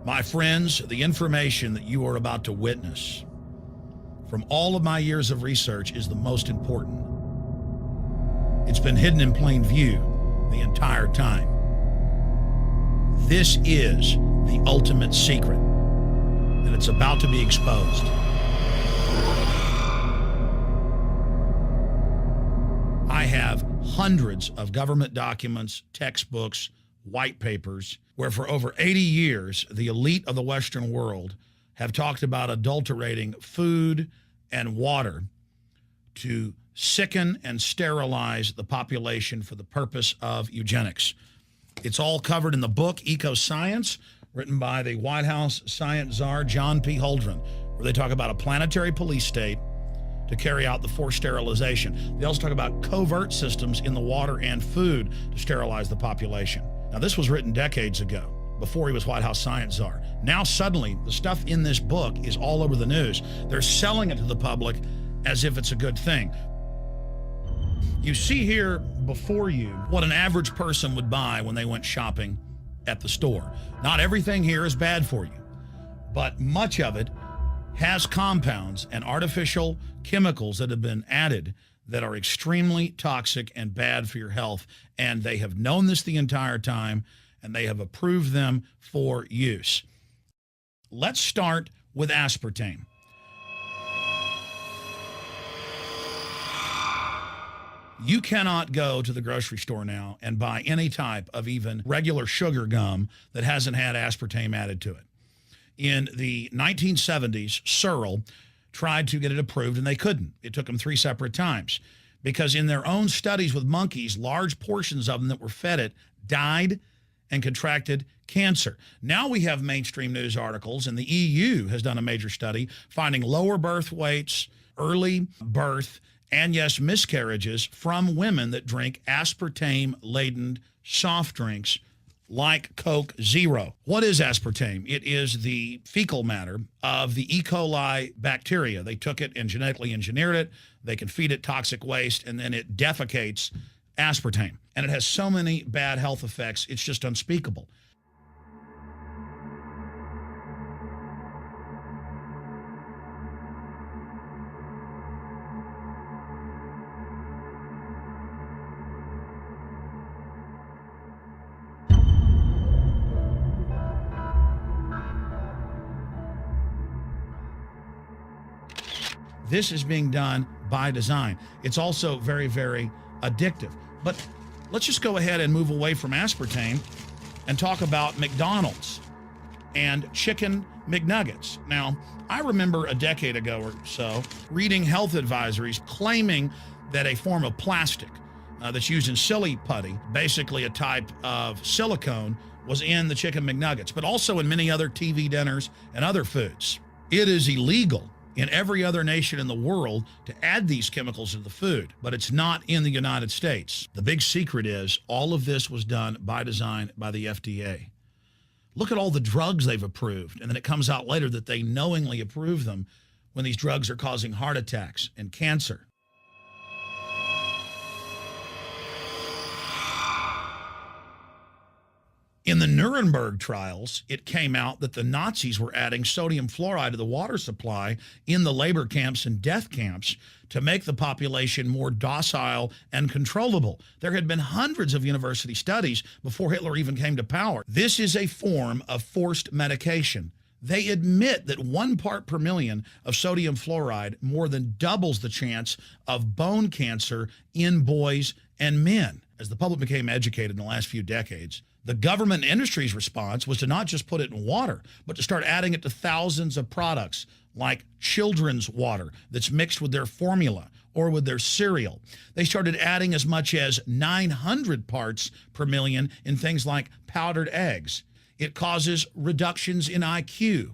My friends, the information that you are about to witness from all of my years of research is the most important. It's been hidden in plain view the entire time. This is the ultimate secret, and it's about to be exposed. I have hundreds of government documents, textbooks, white papers, where for over 80 years, the elite of the Western world have talked about adulterating food and water to sicken and sterilize the population for the purpose of eugenics. It's all covered in the book Eco Science, written by the White House science czar, John P. Holdren, where they talk about a planetary police state to carry out the forced sterilization. They also talk about covert systems in the water and food to sterilize the population. Now, this was written decades ago, before he was White House science czar. Now, suddenly, the stuff in this book is all over the news. They're selling it to the public as if it's a good thing. You see here before you what an average person would buy when they went shopping at the store. Not everything here is bad for you, but much of it has compounds and artificial chemicals that have been added that are extremely toxic and bad for your health. And they have known this the entire time, and they have approved them for use. Let's start with aspartame. You cannot go to the grocery store now and buy any type of even regular sugar gum that hasn't had aspartame added to it. In the 1970s, Searle tried to get it approved, and they couldn't. It took them 3 separate times because in their own studies with monkeys, large portions of them that were fed it died and contracted cancer. Now we have mainstream news articles, and the EU has done a major study finding lower birth weights, early birth, and yes, miscarriages from women that drink aspartame-laden soft drinks like Coke Zero. What is aspartame? It is the fecal matter of the E. coli bacteria. They took it and genetically engineered it. They can feed it toxic waste, and then it defecates aspartame. And it has so many bad health effects, it's just unspeakable. This is being done by design. It's also very, very addictive. But let's just go ahead and move away from aspartame and talk about McDonald's and chicken McNuggets. Now, I remember a decade ago or so reading health advisories claiming that a form of plastic that's used in silly putty, basically a type of silicone, was in the chicken McNuggets, but also in many other TV dinners and other foods. It is illegal in every other nation in the world to add these chemicals to the food, but it's not in the United States. The big secret is all of this was done by design by the FDA. Look at all the drugs they've approved, and then it comes out later that they knowingly approve them when these drugs are causing heart attacks and cancer. In the Nuremberg trials, it came out that the Nazis were adding sodium fluoride to the water supply in the labor camps and death camps to make the population more docile and controllable. There had been hundreds of university studies before Hitler even came to power. This is a form of forced medication. They admit that 1 part per million of sodium fluoride more than doubles the chance of bone cancer in boys and men. As the public became educated in the last few decades, the government and industry's response was to not just put it in water, but to start adding it to thousands of products like children's water that's mixed with their formula or with their cereal. They started adding as much as 900 parts per million in things like powdered eggs. It causes reductions in IQ.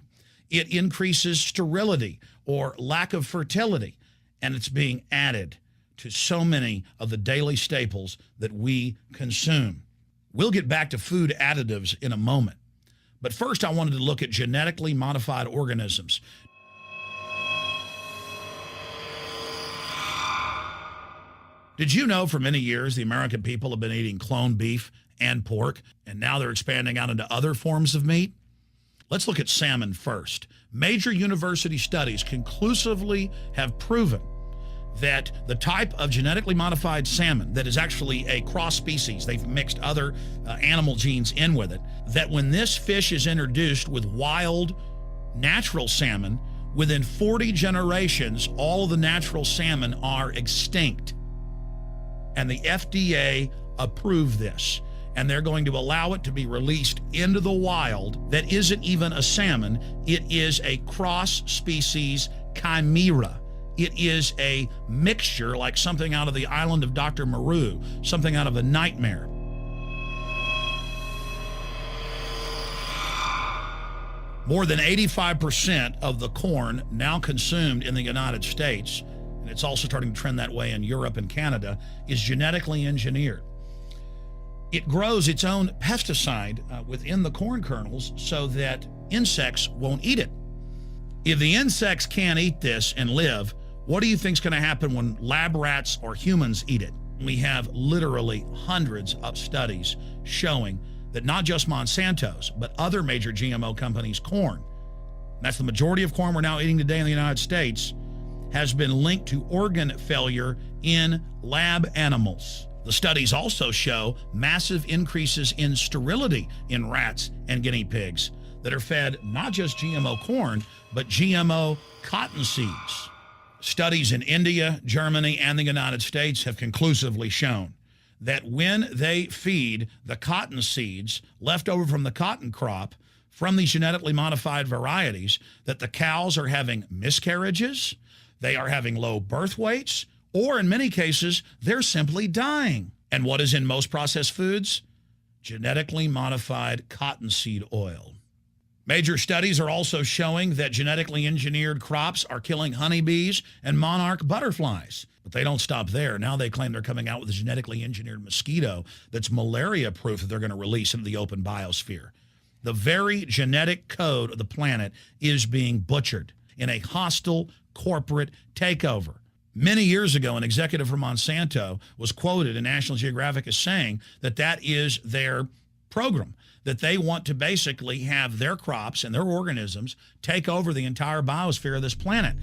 It increases sterility or lack of fertility, and it's being added to so many of the daily staples that we consume. We'll get back to food additives in a moment. But first, I wanted to look at genetically modified organisms. Did you know for many years the American people have been eating cloned beef and pork, and now they're expanding out into other forms of meat? Let's look at salmon first. Major university studies conclusively have proven that the type of genetically modified salmon that is actually a cross species, they've mixed other animal genes in with it, that when this fish is introduced with wild natural salmon, within 40 generations, all of the natural salmon are extinct. And the FDA approved this. And they're going to allow it to be released into the wild that isn't even a salmon. It is a cross-species chimera. It is a mixture like something out of the island of Dr. Moreau, something out of a nightmare. More than 85% of the corn now consumed in the United States, and it's also starting to trend that way in Europe and Canada, is genetically engineered. It grows its own pesticide within the corn kernels so that insects won't eat it. If the insects can't eat this and live, what do you think is going to happen when lab rats or humans eat it? We have literally hundreds of studies showing that not just Monsanto's, but other major GMO companies' corn, that's the majority of corn we're now eating today in the United States, has been linked to organ failure in lab animals. The studies also show massive increases in sterility in rats and guinea pigs that are fed not just GMO corn, but GMO cotton seeds. Studies in India, Germany, and the United States have conclusively shown that when they feed the cotton seeds left over from the cotton crop from these genetically modified varieties, that the cows are having miscarriages, they are having low birth weights, or in many cases, they're simply dying. And what is in most processed foods? Genetically modified cottonseed oil. Major studies are also showing that genetically engineered crops are killing honeybees and monarch butterflies. But they don't stop there. Now they claim they're coming out with a genetically engineered mosquito that's malaria-proof that they're going to release into the open biosphere. The very genetic code of the planet is being butchered in a hostile corporate takeover. Many years ago, an executive from Monsanto was quoted in National Geographic as saying that that is their program, that they want to basically have their crops and their organisms take over the entire biosphere of this planet.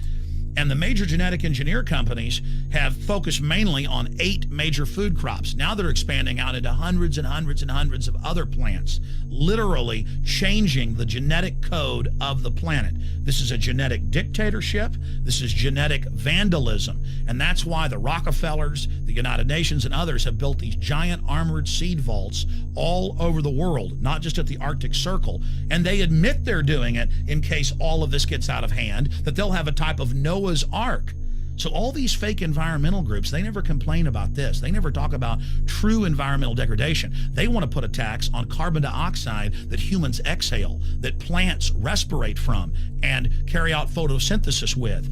And the major genetic engineer companies have focused mainly on 8 major food crops. Now they're expanding out into hundreds and hundreds and hundreds of other plants, literally changing the genetic code of the planet. This is a genetic dictatorship. This is genetic vandalism. And that's why the Rockefellers, the United Nations, and others have built these giant armored seed vaults all over the world, not just at the Arctic Circle. And they admit they're doing it in case all of this gets out of hand, that they'll have a type of Noah's Ark. So all these fake environmental groups, they never complain about this. They never talk about true environmental degradation. They want to put a tax on carbon dioxide that humans exhale, that plants respirate from and carry out photosynthesis with,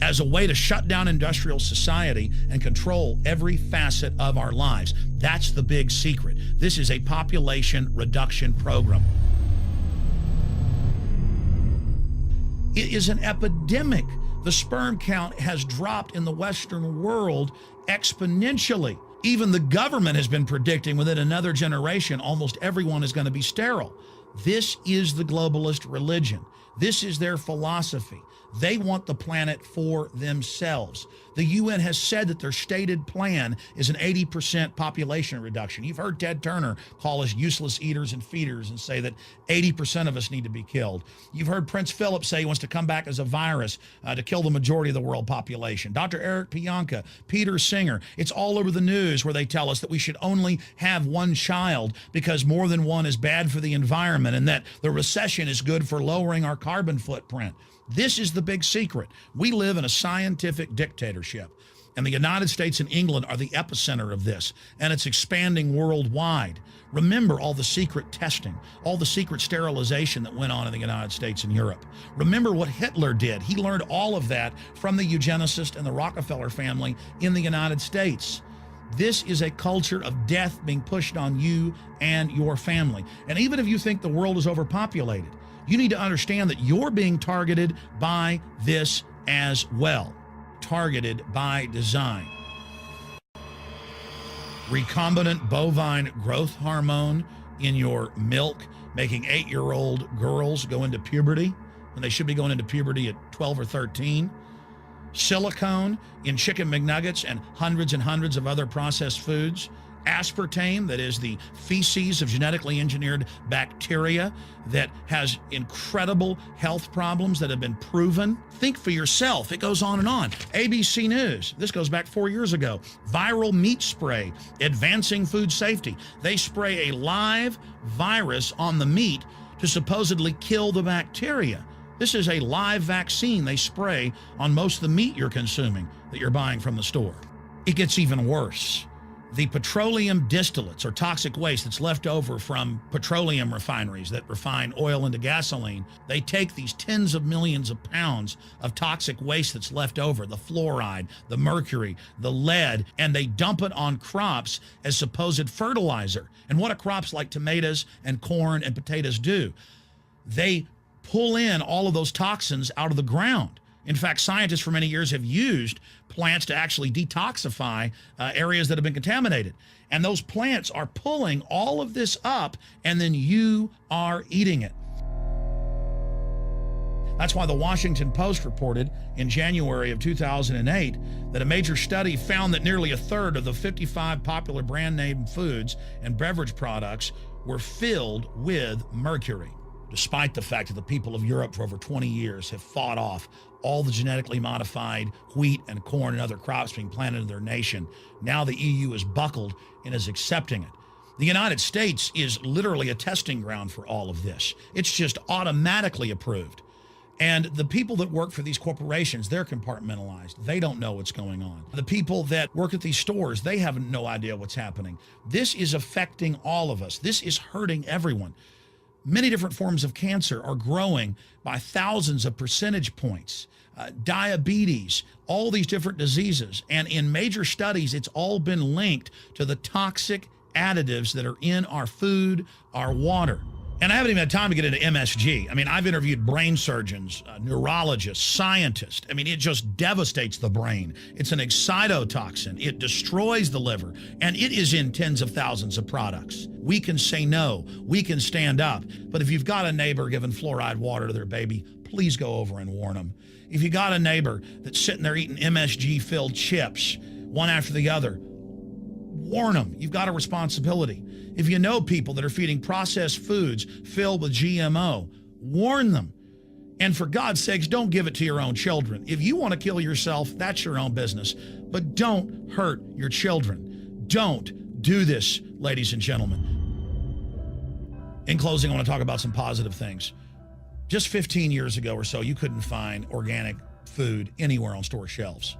as a way to shut down industrial society and control every facet of our lives. That's the big secret. This is a population reduction program. It is an epidemic. The sperm count has dropped in the Western world exponentially. Even the government has been predicting within another generation, almost everyone is going to be sterile. This is the globalist religion. This is their philosophy. They want the planet for themselves. The UN has said that their stated plan is an 80% population reduction. You've heard Ted Turner call us useless eaters and feeders and say that 80% of us need to be killed. You've heard Prince Philip say he wants to come back as a virus to kill the majority of the world population. Dr. Eric Pianka, Peter Singer, it's all over the news where they tell us that we should only have one child because more than one is bad for the environment and that the recession is good for lowering our carbon footprint. This is the big secret. We live in a scientific dictatorship, and the United States and England are the epicenter of this, and it's expanding worldwide. Remember all the secret testing, all the secret sterilization that went on in the United States and Europe. Remember what Hitler did. He learned all of that from the eugenicist and the Rockefeller family in the United States. This is a culture of death being pushed on you and your family. And even if you think the world is overpopulated, you need to understand that you're being targeted by this as well. Targeted by design. Recombinant bovine growth hormone in your milk making 8-year-old girls go into puberty when they should be going into puberty at 12 or 13. Silicone in chicken McNuggets and hundreds of other processed foods. Aspartame, that is the feces of genetically engineered bacteria that has incredible health problems that have been proven. Think for yourself. It goes on and on. ABC News, this goes back 4 years ago. Viral meat spray, advancing food safety. They spray a live virus on the meat to supposedly kill the bacteria. This is a live vaccine they spray on most of the meat you're consuming that you're buying from the store. It gets even worse. The petroleum distillates, or toxic waste that's left over from petroleum refineries that refine oil into gasoline, they take these tens of millions of pounds of toxic waste that's left over, the fluoride, the mercury, the lead, and they dump it on crops as supposed fertilizer. And what do crops like tomatoes and corn and potatoes do? They pull in all of those toxins out of the ground. In fact, scientists for many years have used plants to actually detoxify areas that have been contaminated. And those plants are pulling all of this up, and then you are eating it. That's why the Washington Post reported in January of 2008 that a major study found that nearly a third of the 55 popular brand name foods and beverage products were filled with mercury. Despite the fact that the people of Europe for over 20 years have fought off all the genetically modified wheat and corn and other crops being planted in their nation, now the EU is buckled and is accepting it. The United States is literally a testing ground for all of this. It's just automatically approved. And the people that work for these corporations, they're compartmentalized. They don't know what's going on. The people that work at these stores, they have no idea what's happening. This is affecting all of us. This is hurting everyone. Many different forms of cancer are growing by thousands of percentage points. Diabetes, all these different diseases. And in major studies, it's all been linked to the toxic additives that are in our food, our water. And I haven't even had time to get into MSG. I mean, I've interviewed brain surgeons, neurologists, scientists. I mean, it just devastates the brain. It's an excitotoxin. It destroys the liver, and it is in tens of thousands of products. We can say no. We can stand up. But if you've got a neighbor giving fluoride water to their baby, please go over and warn them. If you got a neighbor that's sitting there eating MSG-filled chips, one after the other, warn them. You've got a responsibility. If you know people that are feeding processed foods filled with GMO, warn them. And for God's sakes, don't give it to your own children. If you want to kill yourself, that's your own business. But don't hurt your children. Don't do this, ladies and gentlemen. In closing, I want to talk about some positive things. Just 15 years ago or so, you couldn't find organic food anywhere on store shelves.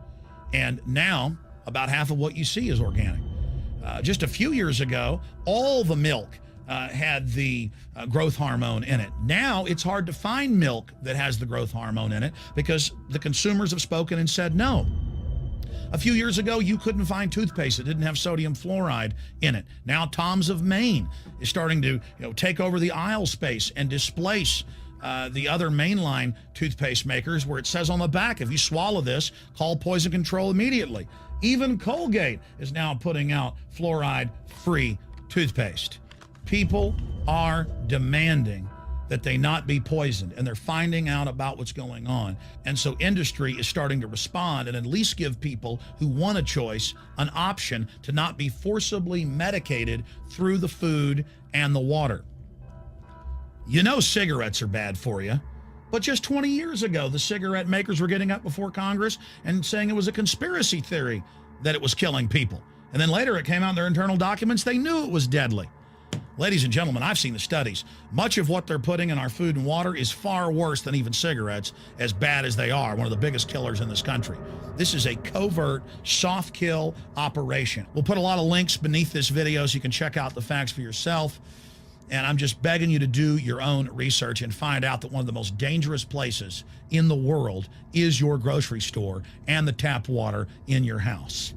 And now, about half of what you see is organic. Just a few years ago, all the milk had the growth hormone in it. Now it's hard to find milk that has the growth hormone in it because the consumers have spoken and said no. A few years ago, you couldn't find toothpaste that didn't have sodium fluoride in it. Now Tom's of Maine is starting to take over the aisle space and displace the other mainline toothpaste makers, where it says on the back, if you swallow this, call poison control immediately. Even Colgate is now putting out fluoride-free toothpaste. People are demanding that they not be poisoned, and they're finding out about what's going on. And so industry is starting to respond and at least give people who want a choice an option to not be forcibly medicated through the food and the water. You know cigarettes are bad for you. But just 20 years ago, the cigarette makers were getting up before Congress and saying it was a conspiracy theory that it was killing people. And then later it came out in their internal documents, they knew it was deadly. Ladies and gentlemen, I've seen the studies. Much of what they're putting in our food and water is far worse than even cigarettes, as bad as they are, one of the biggest killers in this country. This is a covert, soft kill operation. We'll put a lot of links beneath this video so you can check out the facts for yourself. And I'm just begging you to do your own research and find out that one of the most dangerous places in the world is your grocery store and the tap water in your house.